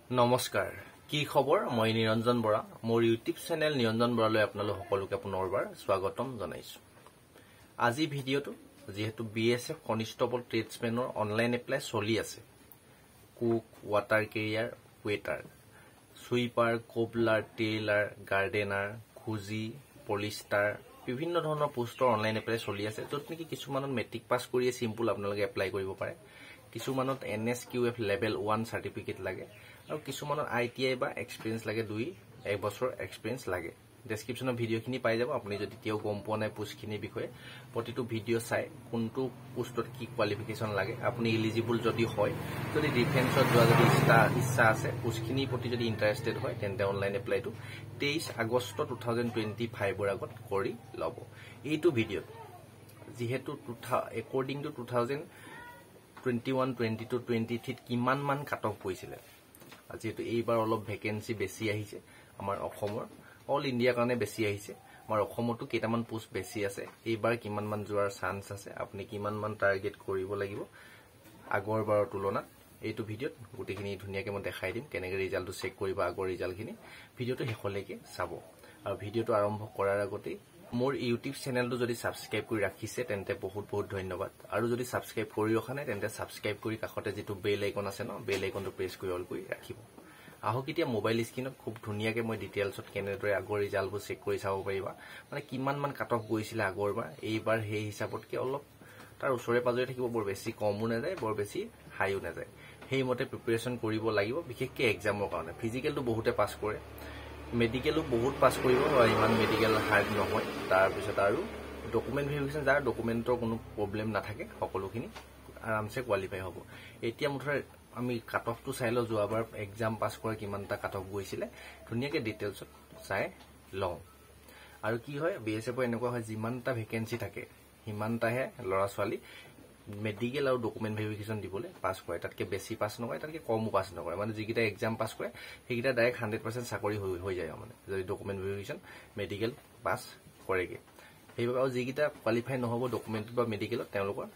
নমস্কাৰ কি খবৰ মই নিৰঞ্জন বৰা মোৰ ইউটিউব চেনেল নিৰঞ্জন বৰালৈ আপোনালোক সকলোকে পুনৰবাৰ স্বাগতম জনাইছো আজি ভিডিঅটো যেহেতু বিএসএফ কনষ্টেবল ট্ৰেডছমেনৰ অনলাইন এপ্লাই চলি আছে cook water carrier waiter sweeper cobbler tailor gardener খুজি পলিষ্টাৰ বিভিন্ন ধৰণৰ পোষ্টৰ অনলাইন এপ্লাই চলি আছে যত নেকি কিছুমানত মেট্ৰিক পাস কৰিয়ে সিম্পল আপোনালোকে এপ্লাই কৰিব পাৰে কিছুমানত এনএসকিউএফ লেভেল 1 সাৰ্টিফিকেট লাগে আৰু কিছুমানত আইটিআই বা এক্সপেৰিয়েন্স লাগে 1 বছৰ এক্সপেৰিয়েন্স লাগে ডেসক্ৰিপচনৰ ভিডিওখিনি পাই যাব আপুনি যদি তেও গম পোৱা নাই পোষ্টখিনিৰ বিষয়ে প্ৰতিটো ভিডিও চাই কোনটো পোষ্টত কি কোৱালিফিকেশন লাগে আপুনি এলিজিবল যদি হয় যদি ডিফেন্সত যোৱা যদি ইচ্ছা আছে পোষ্টখিনিৰ প্ৰতি যদি ইন্টাৰেস্টেড হয় তেন্তে অনলাইন এপ্লাইটো 23 আগষ্ট 2025 ৰ আগত কৰি লব এইটো ভিডিও যেহেতু একৰ্ডিং টু 2021 22 23 কিমান মান কাট অফ হৈছিলে যেহেতু এইবাৰ অলপ ভ্যাকেন্সি বেছি আহিছে আমাৰ অসমৰ অল ইন্ডিয়া কাৰণে বেছি আহিছে আমাৰ অসমতো কেইটামান পোষ্ট বেছি আছে এইবাৰ কিমান মান যোৱাৰ চান্স আছে আপুনি কিমান মান টাৰ্গেট কৰিব লাগিব আগৰ বাৰৰ তুলনাত এইটো ভিডিওত গুটিখিনি ধুনিয়াকৈ মই দেখাই দিম কেনেকৈ ৰিজাল্টটো চেক কৰিব আগৰ ৰিজাল্টখিনি ভিডিওটো শেষলৈকে চাব আৰু ভিডিওটো আৰম্ভ কৰাৰ আগতে মোৰ ইউটিউব চেনেলটো যদি সাবস্ক্ৰাইব কৰি ৰাখিছে তেন্তে বহুত ধন্যবাদ আৰু যদি সাবস্ক্ৰাইব কৰি ৰখা নাই তেন্তে সাবস্ক্ৰাইব কৰি কাষতে যেটো বেল আইকন আছে ন বেল আইকনটো প্ৰেছ কৰি অল কৰি ৰাখিব আহক এতিয়া মোবাইল স্ক্ৰিনত খুব ধুনিয়াকৈ মই ডিটেইলছত কেনেদৰে আগৰ ৰিজাল্টবোৰ চেক কৰি চাব পাৰিবা মানে কিমান মান কাট অফ গৈছিল আগৰবাৰ এইবাৰ সেই হিচাপতকে অলপ তাৰ ওচৰে পাজৰে থাকিব বৰ বেছি কমও নাযায় বৰ বেছি হাইও নাযায় হেইমতে প্ৰিপাৰেচন কৰিব লাগিব বিশেষকৈ এক্সামৰ কাৰণে ফিজিক্যালটো বহুতে পাস কৰে মেডিকেলো বহুত পাস কৰিব আৰু ইমান মেডিকেল হাৰ্ড নহয় তাৰ পিছত আৰু ডকুমেন্ট ভেৰিফিকেশন যাৰ ডকুমেন্টৰ কোনো প্ৰবলেম নাথাকে সকলোখিনি আৰামছে কোৱালিফাই হ'ব এতিয়া মুঠৰ আমি কাট অফটো চাই ল যোৱাবাৰ এক্সাম পাস কৰা কিমানটা কাট অফ গৈছিল ধুনিয়াকৈ ডিটেইলছত চাই লওঁ আৰু কি হয় বিএসএফ এনেকুৱা হয় যিমানটা ভ্যাকেন্সি থাকে হিমানটাহে লৰা ছোৱালী মেডিকেল আৰু ডকুমেন্ট ভেৰিফিকেশন দিবলৈ পাস কৰে তাতকে বেছি পাস নকৰে তাতকে কমও পাস নকৰে মানে যিকিটা এক্সাম পাস কৰে সেইকিটা ডাইৰেক্ট 100% চাকৰি হৈ যায় মানে যদি ডকুমেন্ট ভেৰিফিকেশন মেডিকেল পাস কৰেগে সেইবাবে আৰু যিকিটা কোৱালিফাই নহব ডকুমেন্ট বা মেডিকেলত তেওঁলোকৰ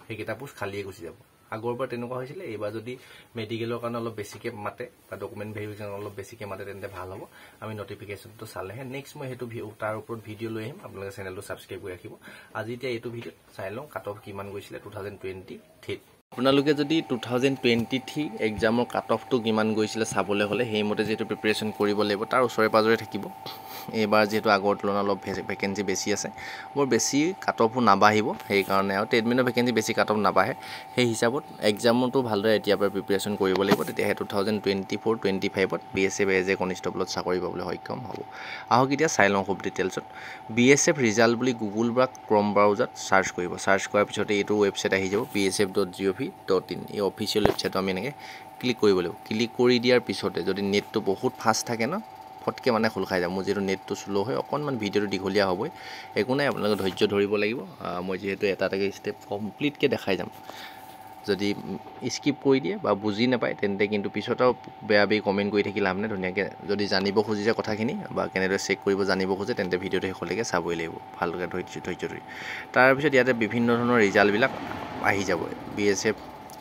সেইকিটা পোষ্ট খালিয়ে গুচি যাব আগৰবাৰ তেনেকুৱা হৈছিল এইবাৰ যদি মেডিকেলৰ কাৰণে অলপ বেছিকে মাতে বা ডকুমেন্ট ভেৰিফিকেশন অলপ বেছিকে মাতে তেন্তে ভাল হ'ব আমি নটিফিকেশনটো চালেহে নেক্সট মই হেতু তাৰ ওপৰত ভিডিও লৈ আহিম আপোনালোকে চেনেলটো সাবস্ক্ৰাইব কৰি ৰাখিব আজি এতিয়া এইটো ভিডিও চাই লওঁ কাট অফ কিমান গৈছিল 2023 আপোনালোকে যদি 2023 এক্সামৰ কাট অফটো কিমান গৈছিল চাবলৈ হলে হেইমতে যেটো প্ৰিপাৰেচন কৰিব লাগিব তাৰ ওচৰে পাজৰে থাকিব এইবাৰ যেটো আগৰ তুলনাত অলপ ভ্যাকেন্সি বেছি আছে বৰ বেছি কাট অফো নাবাহিব সেই কাৰণে আৰু ট্ৰেডমেনৰ ভ্যাকেন্সি বেছি কাট অফ নাবাহে সেই হিচাপত এক্সামটো ভালদৰে এতিয়া পৰা প্ৰিপাৰেচন কৰিব লাগিব তেতিয়া 2024 25ত বিএসএফ এজ এ কনষ্টেবলত চাকৰি পাবলৈ সক্ষম হ'ব আহক এতিয়া চাই লওঁ খুব ডিটেইলছত বিএসএফ ৰিজাল্ট বুলি গুগল বা ক্ৰম ব্ৰাউজাৰত সাৰ্চ কৰিব সাৰ্চ কৰাৰ পিছতে এইটো ৱেবসাইট আহি যাব bsf.gov.in এই অফিচিয়েল ৱেবসাইটটো আমি এনেকৈ ক্লিক কৰিব লাগিব ক্লিক কৰি দিয়াৰ পিছতে যদি নেটটো বহুত ফাষ্ট থাকে ন ফটকে মানে খোল খাই যায় মোৰ যেটো নেটটো স্লো হয় অকনমান ভিডিওটো দীঘলীয়া হ'ব একো নাই আপোনালোকে ধৈৰ্য ধৰিব লাগিব মই যেহেতু এটা স্টেপ কমপ্লিটকে দেখাই যাম যদি স্কিপ কৰি দিয়ে বা বুজি নাপায় তেন্তে কিন্তু পিছতো বেয়া কমেন্ট কৰি থাকিলে আপনি ধুনিয়াকৈ যদি জানিব খুজিছে কথাখিনি বা কেনেদৰে চেক কৰিব জানিব খোজে তেন্তে ভিডিওটো শেষলৈকে চাবই লাগিব ভালকৈ ধৈৰ্য ধৰি তাৰ পিছত ইয়াতে বিভিন্ন ধৰণৰ ৰিজাল্ট বিলাক আহি যাব বিএসএফ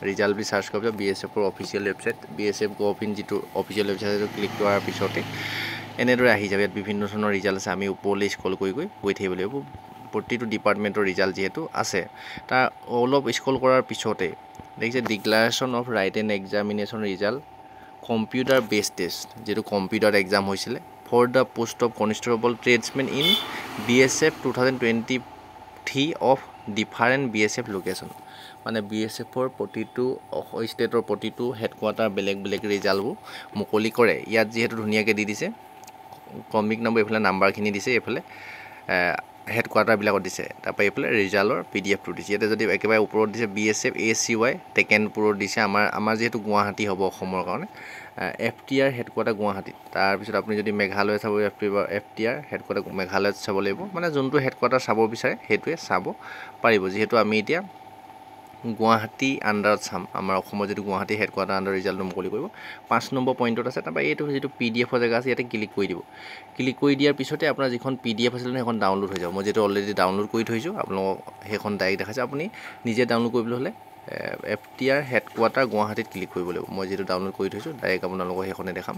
ৰিজাল্ট বি সাৰ্চ কৰিব বিএসএফৰ অফিচিয়েল ৱেবসাইট bsf.gov.in যেটো অফিচিয়েল ৱেবসাইটটো ক্লিক কৰাৰ পিছতে এনেদৰে আহি যাব ইয়াত বিভিন্ন ধৰণৰ ৰিজাল্ট আছে আমি ওপৰলৈ স্ক্ৰল কৰি গৈ থাকিব লাগিব প্ৰতিটো ডিপাৰ্টমেন্টৰ ৰিজাল্ট যেহেতু আছে তাৰ অলপ স্ক্ৰল কৰাৰ পিছতে দেখিছে declaration of right and examination result computer based test যেটো কম্পিউটাৰ এক্সাম হৈছিল for the post of constable tradesmen in BSF 2023 of different BSF location মানে বিএসএফৰ প্ৰতিটো ষ্টেটৰ প্ৰতিটো হেডকোৱাৰ্টাৰ বেলেগ ৰিজাল্টবোৰ মুকলি কৰে ইয়াত যেহেতু ধুনিয়াকৈ দি দিছে কমিক নম্বৰ এফালে নাম্বাৰখিনি দিছে এফালে হেডকোৱাৰ্টাৰ বিলাকত দিছে তাৰপা এফালে ৰিজাল্টৰ পিডিএফটো দিছে ইয়াতে যদি একেবাৰে ওপৰত দিছে বিএসএফ এচিৱাই টেকেনপুৰত দিছে আমাৰ যেহেতু গুৱাহাটী হ'ব অসমৰ কাৰণে এফটিআৰ হেডকোৱাৰ্টাৰ গুৱাহাটীত তাৰ পিছত আপুনি যদি মেঘালয় চাব এফটিআৰ হেডকোৱাৰ্টাৰ মেঘালয়ত চাব লাগিব মানে যোনটো হেডকোৱাৰ্টাৰ চাব বিচাৰে হেতুৱে চাব পাৰিব যেহেতু আমি এতিয়া গুৱাহাটী আন্ডাৰত চাম আমাৰ অসমৰ যেটো গুৱাহাটী হেডকোৱাৰ্টাৰ আন্ডাৰ ৰিজাল্টটো মুকলি কৰিব 5 নম্বৰ পইণ্টত আছে তাৰপা এইটো যেটো পিডিএফৰ জায়গা আছে ইয়াতে ক্লিক কৰি দিব ক্লিক কৰি দিয়াৰ পিছতে আপোনাৰ যিখন পিডিএফ আছিল সেইখন ডাউনলোড হৈ যাব মই যেটো অলৰেডি ডাউনলোড কৰি থৈছো আপোনালোকক সেইখন ডাইৰেক্ট দেখাইছে আপুনি নিজে ডাউনলোড কৰিবলৈ হলে FTR হেডকোৱাৰ্টাৰ গুৱাহাটীত ক্লিক কৰিব লাগিব মই যেটো ডাউনলোড কৰি থৈছো ডাইৰেক্ট আপোনালোকক হেখনে দেখাম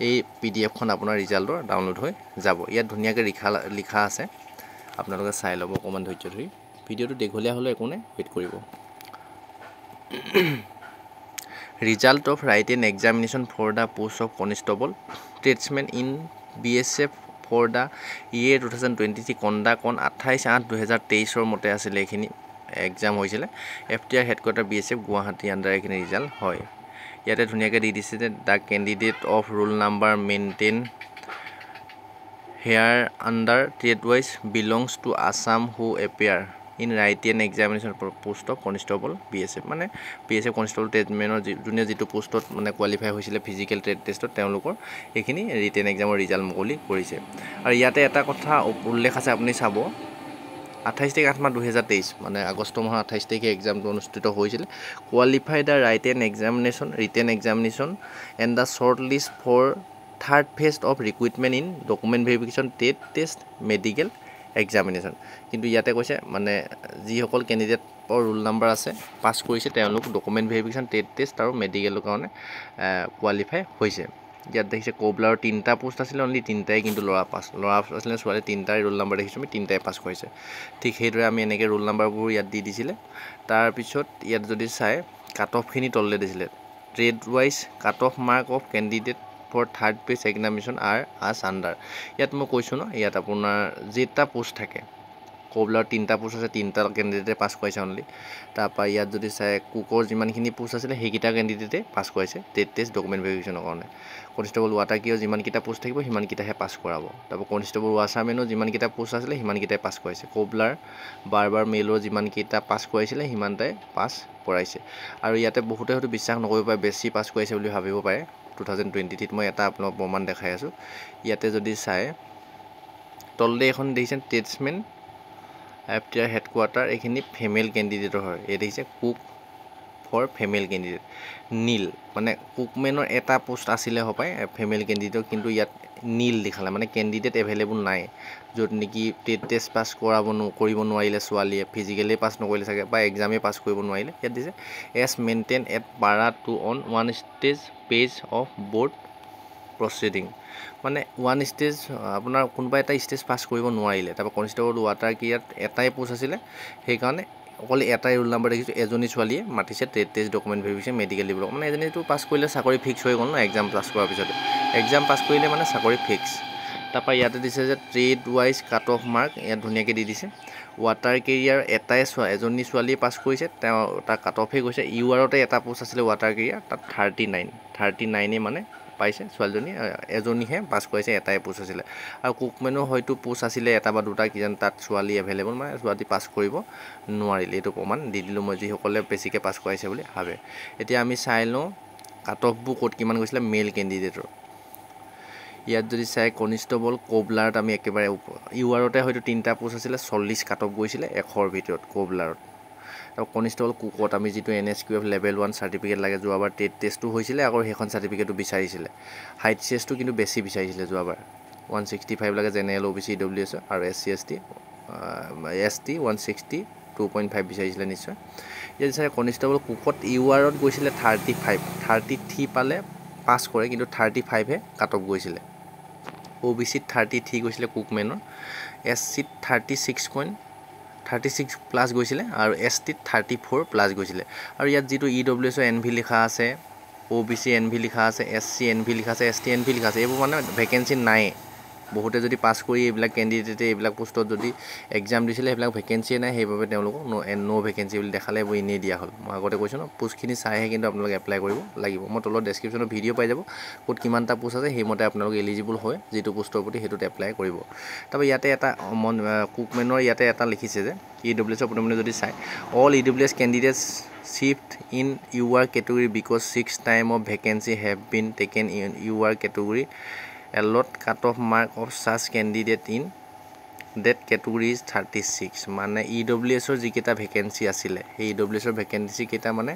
এই PDF খন আপোনাৰ ৰিজাল্টৰ ডাউনলোড হৈ যাব ইয়াত ধুনিয়াকৈ লিখা আছে আপোনালোকে চাই ল'ব অকমান ধৈৰ্য ধৰি ভিডিওটো দীঘলীয়া হলে একো নাই ওয়েট কৰিব Result of written examination for the post of constable tradesman in BSF for the year 2023 conduct on 28/8/2023 মতে আছিল এখিনি এক্সাম হৈছিল FTR headquarter BSF Guwahati under এখিনি ৰিজাল্ট হয় ইয়াতে ধুনিয়াকৈ দি দিছে যে the candidate of roll number maintain here under trade wise belongs to Assam who appear in written examination for post of constable BSF মানে BSF constable tradesmanৰ জুনিয়ৰ যেটো পোষ্টত মানে qualify হৈছিল ফিজিক্যাল ট্ৰেড টেষ্টত তেওঁলোকৰ এখিনি ৰিটেন এক্সামৰ ৰিজাল্ট মুকলি কৰিছে আৰু ইয়াতে এটা কথা উল্লেখ আছে আপুনি চাব 28/8/2023 মানে আগষ্ট মাহৰ 28 তাৰিখে এক্সামটো অনুষ্ঠিত হৈছিল qualified the written examination and the short list for third phase of recruitment in document verification trade test medical examination কিন্তু ইয়াতে কৈছে মানে যি সকল ক্যান্ডিডেটৰ ৰোল নাম্বাৰ আছে পাস কৰিছে তেওঁলোক ডকুমেন্ট ভেৰিফিকেশ্যন ট্ৰেড টেষ্ট আৰু মেডিকেলৰ কাৰণে কোৱালিফাই হৈছে ইয়াত দেখিছে কোবলাৰ 3টা পোষ্ট আছিল অনলি 3টাই কিন্তু ল'ৰা আছিল ছোৱালী 3টাই ৰোল নাম্বাৰ দেখিছো আমি 3টাই পাস কৰিছে ঠিক সেইদৰে আমি এনেকৈ ৰোল নাম্বাৰবোৰ ইয়াত দি দিছিলে তাৰ পিছত ইয়াত যদি চাই কাট অফ খিনি তললে দিছিলে trade wise cut off mark of candidate for third phase examination are as under ইয়াত মই কৈছো ন ইয়াত আপোনাৰ যেটা পোষ্ট থাকে কোবলাৰ 3টা পোষ্ট আছে 3টা ক্যান্ডিডেটে পাস কৰিছে অনলি তাৰপা ইয়াত যদি চাই কুকৰ যিমানখিনি পোষ্ট আছিল হেকিটা ক্যান্ডিডেটে পাস কৰিছে টেট টেষ্ট ডকুমেন্ট ভেৰিফিকেশ্যনৰ কাৰণে কনষ্টেবল ওয়াটাৰ কিও যিমানকিটা পোষ্ট থাকিব সিমানকিটাহে পাস কৰাব তাৰপা কনষ্টেবল ওয়াছাৰমেনো যিমানকিটা পোষ্ট আছিল সিমানকিটাই পাস কৰিছে কোবলাৰ বাৰবাৰ মেলৰ যিমানকিটা পাস কৰিছিল সিমানটাই পাস কৰাইছে আৰু ইয়াতে বহুতে হয়তো বিশ্বাস নকৰিব পাৰে বেছি পাস কৰিছে বুলি ভাবিব পাৰে 2023 মই এটা আপোনাক প্ৰমাণ দেখাই আছো ইয়াতে যদি চাই তললে এখন দেখিছেন ট্ৰেডসম্যান FTR হেডকোৱাৰ্টাৰ এখিনি ফিমেল ক্যান্ডিডেটৰ হয় এই দেখিছে কুক ফৰ ফিমেল ক্যান্ডিডেট নীল মানে কুকমেনৰ এটা পোষ্ট আছিলে হপায় ফিমেল ক্যান্ডিডেট কিন্তু ইয়াত নীল দেখালে মানে ক্যান্ডিডেট এভেইলেবল নাই যত নেকি টেট টেষ্ট পাস কৰিব নোৱাৰিলে ছোৱালীয়ে ফিজিক্যালি পাস নকৰিলে থাকে বা এক্সামে পাস কৰিব নোৱাৰিলে ইয়াত দিছে as maintain at para two on one stage page of board proceeding মানে ওয়ান স্টেজ আপোনাৰ কোনবা এটা স্টেজ পাস কৰিব নোৱাৰিলে তাৰপা কনষ্টেবল ওয়াটাৰ কিয়াত এটাই পোষ্ট আছিল সেই কাৰণে অকল এটাই ৰোল নাম্বাৰ দেখিছো এজনী ছোৱালীয়ে মাতিছে trade test document verification medical develop মানে এজনীটো পাস কৰিলে চাকৰি ফিক্স হৈ গ'ল না এক্সাম পাস কৰাৰ পিছত এক্সাম পাস কৰিলে মানে চাকৰি ফিক্স তাৰপা ইয়াতে দিছে যে trade wise cut off mark ইয়াত ধুনিয়াকৈ দি দিছে ওয়াটাৰ কেৰিয়াৰ এটাই এজনী ছোৱালীয়ে পাস কৰিছে তাৰ কাট অফে গৈছে ইউআৰতে এটা পোষ্ট আছিল ওয়াটাৰ কেৰিয়াৰ তাত 39 মানে পাইছে ছোৱালীজনী এজনীহে পাস কৰিছে এটাই পোষ্ট আছিল আৰু কুকমেনো হয়তো পোষ্ট আছিল এটা বা দুটা কিজান তাত ছোৱালী এভেইলেবল মানে ছোৱালী পাস কৰিব নোৱাৰিলে এটো প্ৰমাণ দি দিলো মই যি সকলে বেছিকে পাস কৰাইছে বুলি ভাবে এতিয়া আমি চাই লওঁ কাট অফ বু কোড কিমান গৈছিল মেল ক্যান্ডিডেটৰ ইয়াত যদি চাই কনষ্টেবল কোবলাৰত আমি একেবাৰে ইউআৰতে হয়তো 3টা পোষ্ট আছিল 40 কাট অফ গৈছিল 100ৰ ভিতৰত কোবলাৰত আৰু কনষ্টেবল কুকত আমি যেটো NSQF লেভেল 1 সাৰ্টিফিকেট লাগে যোৱাবাৰ টেট টেষ্টটো হৈছিল আৰু হেখন সাৰ্টিফিকেটটো বিচাৰিছিল হাইট চেষ্টটো কিন্তু বেছি বিচাৰিছিল যোৱাবাৰ 165 লাগে জেনেৰেল OBC EWS আৰু SC ST 160 2.5 বিচাৰিছিল নিশ্চয় ইয়াত চাই কনষ্টেবল কুকত ইউআৰত গৈছিল 33 পালে পাস কৰে কিন্তু 35 হে কাট অফ গৈছিল OBC 33 গৈছিল কুকমেনৰ SC 36 প্লাস গৈছিল আৰু ST 34 প্লাস গৈছিল আৰু ইয়াত যেটো EWS NV লিখা আছে OBC NV লিখা আছে SC NV লিখা আছে ST NV লিখা আছে এইবোৰ মানে ভ্যাকেন্সি নাই বহুতে যদি পাস কৰি এইবিলাক ক্যান্ডিডেটে এইবিলাক পোষ্টত যদি এক্সাম দিছিলে এইবিলাক ভ্যাকেন্সি নাই সেইভাবে তেওঁলোক নো ভ্যাকেন্সি বুলি দেখালে বই ইনে দিয়া হল মই আগতে কৈছো ন পোষ্টখিনি চাইহে কিন্তু আপোনালোক এপ্লাই কৰিব লাগিব মই তলত ডেসক্ৰিপচনত ভিডিও পাই যাব কোড কিমানটা পোষ্ট আছে হেমতে আপোনালোক এলিজিবল হয় যেটো পোষ্টৰ প্ৰতি হেতুত এপ্লাই কৰিব তবে ইয়াতে এটা কুকমেনৰ ইয়াতে এটা লিখিছে যে EWS আপুনি যদি চাই all EWS candidates shift in UR category because 6 time of vacancy have been taken in UR category allot cut off mark of such candidate in date category is 36 মানে EWSৰ যিকেইটা ভেকেঞ্চি আছিলে সেই EWSৰ ভেকেঞ্চি কেইটা মানে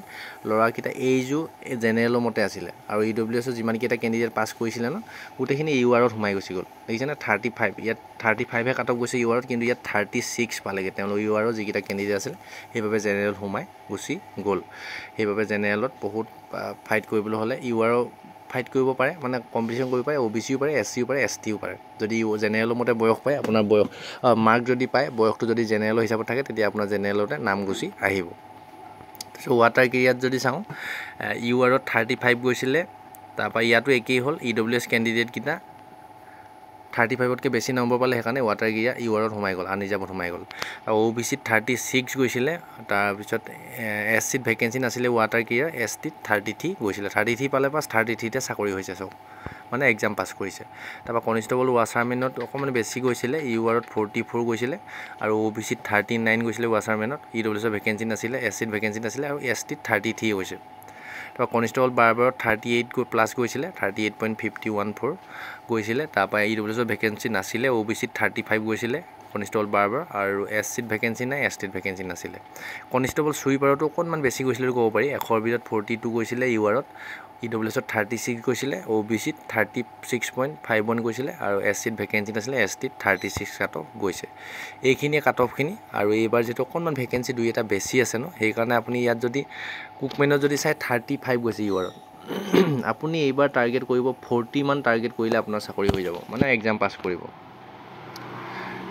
ল'ৰাকেইটা এইজো জেনেৰেলৰ মতে আছিলে আৰু EWSৰ যিমানকেইটা কেণ্ডিডেট পাছ কৰিছিলে ন গোটেইখিনি URত সোমাই গুচি গ'ল দেখিছেনে 35 ইয়াত 35হে কাটক গৈছে URত কিন্তু ইয়াত 36 পালেগে তেওঁলোক URৰ যিকেইটা কেণ্ডিডেট আছিল সেইবাবে জেনেৰেল সোমাই গুচি গ'ল সেইবাবে জেনেৰেলত বহুত ফাইট কৰিবলৈ হ'লে UR ফাইট কৰিব পাৰে মানে কম্পিটিশ্যন কৰিব পাৰে OBCও পাৰে SCও পাৰে STও পাৰে যদি জেনেৰেলৰ মতে বয়স পায় আপোনাৰ বয়স মাৰ্ক যদি পায় বয়সটো যদি জেনেৰেলৰ হিচাপত থাকে তেতিয়া আপোনাৰ জেনেৰেলতে নাম গুচি আহিব সো ৱাটাৰ কেৰিয়াত যদি চাওঁ URত 35 গৈছিলে তাৰপৰা ইয়াতো একেই হ'ল EWS কেণ্ডিডেট কিটা 35তকৈ বেছি নম্বৰ পালে সেইকাৰণে ৱাটাৰ কেৰিয়া URত সোমাই গ'ল আনৰিজাৰ্ভত সোমাই গ'ল আৰু OBCত 36 গৈছিলে তাৰপিছত SCত ভেকেঞ্চি নাছিলে ৱাটাৰ কেৰিয়াৰ STত 33 গৈছিলে 33 পালে পাছ 33তে চাকৰি হৈছে চব মানে এক্সাম পাছ কৰিছে তাৰপৰা কনষ্টেবল ৱাচাৰমেনত অকণমান বেছি গৈছিলে URত 44 গৈছিলে আৰু OBCত 39 গৈছিলে ৱাচাৰমেনত EWSৰ ভেকেঞ্চি নাছিলে SCত ভেকেঞ্চি নাছিলে আৰু STত 33 গৈছে তাৰপৰা কনষ্টেবল বাৰবাৰত 38 প্লাছ গৈছিলে 38.514 গৈছিলে তাৰপৰা EWSৰ ভেকেঞ্চি নাছিলে OBCত 35 গৈছিলে কনষ্টেবল বাৰবাৰ আৰু SCত ভেকেঞ্চি নাই STত ভেকেঞ্চি নাছিলে কনষ্টেবল সুইপাৰতো অকণমান বেছি গৈছিলে ক'ব পাৰি 100ৰ ভিতৰত 42 গৈছিলে URত EWSত 36 গৈছিলে OBCত 36.51 গৈছিলে আৰু SCত ভেকেঞ্চি নাছিলে STত 36 কাট অফ গৈছে এইখিনিয়ে কাট অফখিনি আৰু এইবাৰ যেটো অকণমান ভেকেঞ্চি দুই এটা বেছি আছে ন সেইকাৰণে আপুনি ইয়াত যদি কুকমেনত যদি চাই 35 গৈছে URত আপুনি এইবাৰ টাৰ্গেট কৰিব 40 মান টাৰ্গেট কৰিলে আপোনাৰ চাকৰি হৈ যাব মানে এক্সাম পাছ কৰিব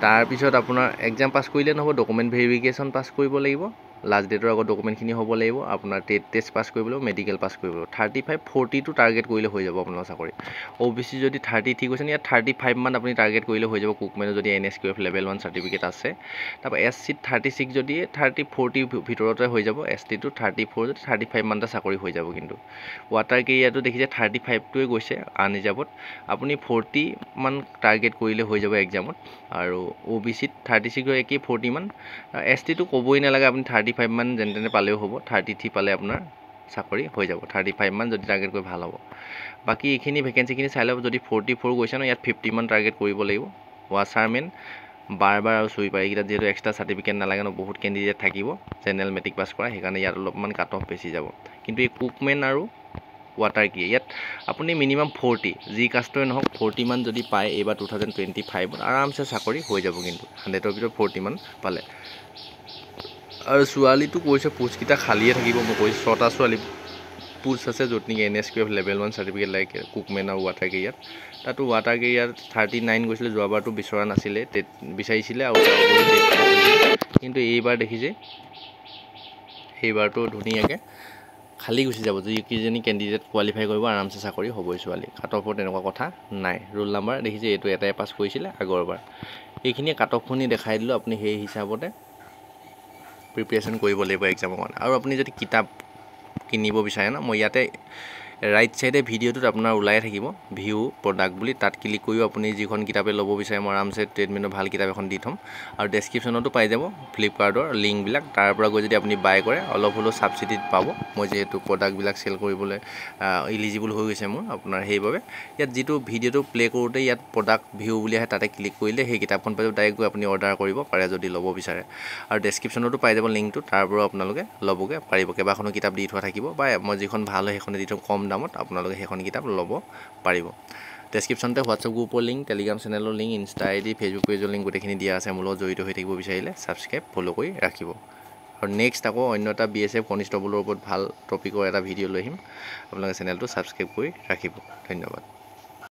তাৰপিছত আপোনাৰ এক্সাম পাছ কৰিলে নহ'ব ডকুমেণ্ট ভেৰিফিকেশ্যন পাছ কৰিব লাগিব লাষ্ট ডেটৰ আগত ডকুমেণ্টখিনি হ'ব লাগিব আপোনাৰ টেষ্ট পাছ কৰিব লাগিব মেডিকেল পাছ কৰিব লাগিব 35 40টো টাৰ্গেট কৰিলে হৈ যাব আপোনাৰ চাকৰি OBC যদি 33 কৈছে ইয়াত 35 মান আপুনি টাৰ্গেট কৰিলে হৈ যাব কুকমেনত যদি NSQF লেভেল 1 চাৰ্টিফিকেট আছে তাৰপৰা SCত 36 যদি 40 ভিতৰতে হৈ যাব STটো 34 যদি 35 মানটা চাকৰি হৈ যাব কিন্তু ৱাটাৰ কেৰিয়াৰটো দেখিছে 35টোৱে গৈছে আনৰিজাৰ্ভত আপুনি 40 মান টাৰ্গেট কৰিলে হৈ যাব এক্সামত আৰু OBCত 36 একেই 40 মান STটো ক'বই নালাগে আপুনি 35 মান যেন তেনে পালেও হ'ব 33 পালে আপোনাৰ চাকৰি হৈ যাব 35 মান যদি টাৰ্গেট কৰি ভাল হ'ব বাকি এইখিনি ভেকেঞ্চিখিনি চাই ল'ব যদি 44 গৈছে ন ইয়াত 50 মান টাৰ্গেট কৰিব লাগিব ৱাচাৰমেন বাৰবাৰ আৰু সুইপাৰ এইকেইটা যেহেতু এক্সট্ৰা চাৰ্টিফিকেট নালাগে ন বহুত কেণ্ডিডেট থাকিব জেনেৰেল মেট্ৰিক পাছ কৰা সেইকাৰণে ইয়াত অলপমান কাট অফ বেছি যাব কিন্তু এই কুকমেন আৰু ৱাটাৰ কি ইয়াত আপুনি মিনিমাম 40 যি কাষ্টৰে নহওক 40 মান যদি পায় এইবাৰ 2025ত আৰামছে চাকৰি হৈ যাব কিন্তু 100ৰ ভিতৰত 40 মান পালে আৰু ছোৱালীটো কৈছে পোষ্টকেইটা খালিয়ে থাকিব মই কৈছোঁ 6টা ছোৱালী পোষ্ট আছে য'ত নেকি NSQF লেভেল 1 চাৰ্টিফিকেট লাগে কুকমেন আৰু ৱাটাৰ কেৰিয়াত তাতো ৱাটাৰ কেৰিয়াৰ 39 গৈছিলে যোৱাবাৰটো বিচৰা নাছিলে বিচাৰিছিলে আৰু কিন্তু এইবাৰ দেখিছে এইবাৰটো ধুনীয়াকৈ খালি গুচি যাব যিকেইজনী কেণ্ডিডেট কোৱালিফাই কৰিব আৰামছে চাকৰি হ'বই ছোৱালী কাট অফৰ তেনেকুৱা কথা নাই ৰোল নাম্বাৰ দেখিছে এইটো এটাই পাছ কৰিছিলে আগৰবাৰ এইখিনিয়ে কাট অফখিনি দেখাই দিলোঁ আপুনি সেই হিচাপতে প্ৰিপেৰেশ্যন কৰিব লাগিব এক্সামৰ কাৰণে আৰু আপুনি যদি কিতাপ কিনিব বিচাৰে ন মই ইয়াতে ৰাইট সাইডে ভিডিঅ'টোত আপোনাৰ ওলাই থাকিব ভিউ প্ৰডাক্ট বুলি তাত ক্লিক কৰিও আপুনি যিখন কিতাপে ল'ব বিচাৰে মই আৰামছে ট্ৰেডমেনৰ ভাল কিতাপ এখন দি থ'ম আৰু ডেছক্ৰিপশ্যনতো পাই যাব ফ্লিপকাৰ্টৰ লিংকবিলাক তাৰ পৰা গৈ যদি আপুনি বাই কৰে অলপ হ'লেও ছাবচিডিত পাব মই যিহেতু প্ৰডাক্টবিলাক চেল কৰিবলৈ ইলিজিবল হৈ গৈছে মোৰ আপোনাৰ সেইবাবে ইয়াত যিটো ভিডিঅ'টো প্লে কৰোঁতে ইয়াত প্ৰডাক্ট ভিউ বুলি আহে তাতে ক্লিক কৰিলে সেই কিতাপখন পাই যাব ডাইৰেক্ট গৈ আপুনি অৰ্ডাৰ কৰিব পাৰে যদি ল'ব বিচাৰে আৰু ডেছক্ৰিপশ্যনতো পাই যাব লিংকটো তাৰ পৰা আপোনালোকে ল'বগৈ পাৰিব কেইবাখনো কিতাপ দি থোৱা থাকিব বা মই যিখন ভাল হয় সেইখনে দি থওঁ কম দামত আপোনালোকে সেইখন কিতাপ ল'ব পাৰিব ডেছক্ৰিপশ্যনতে হোৱাটছআপ গ্ৰুপৰ লিংক টেলিগ্ৰাম চেনেলৰ লিংক ইনষ্টা ID ফেচবুক পেজৰ লিংক গোটেইখিনি দিয়া আছে মোৰ লগত জড়িত হৈ থাকিব বিচাৰিলে ছাবস্ক্ৰাইব ফ'ল' কৰি ৰাখিব আৰু নেক্সট আকৌ অন্য এটা BSF কনষ্টেবলৰ ওপৰত ভাল টপিকৰ এটা ভিডিঅ' লৈ আহিম আপোনালোকে চেনেলটো ছাবস্ক্ৰাইব কৰি ৰাখিব ধন্যবাদ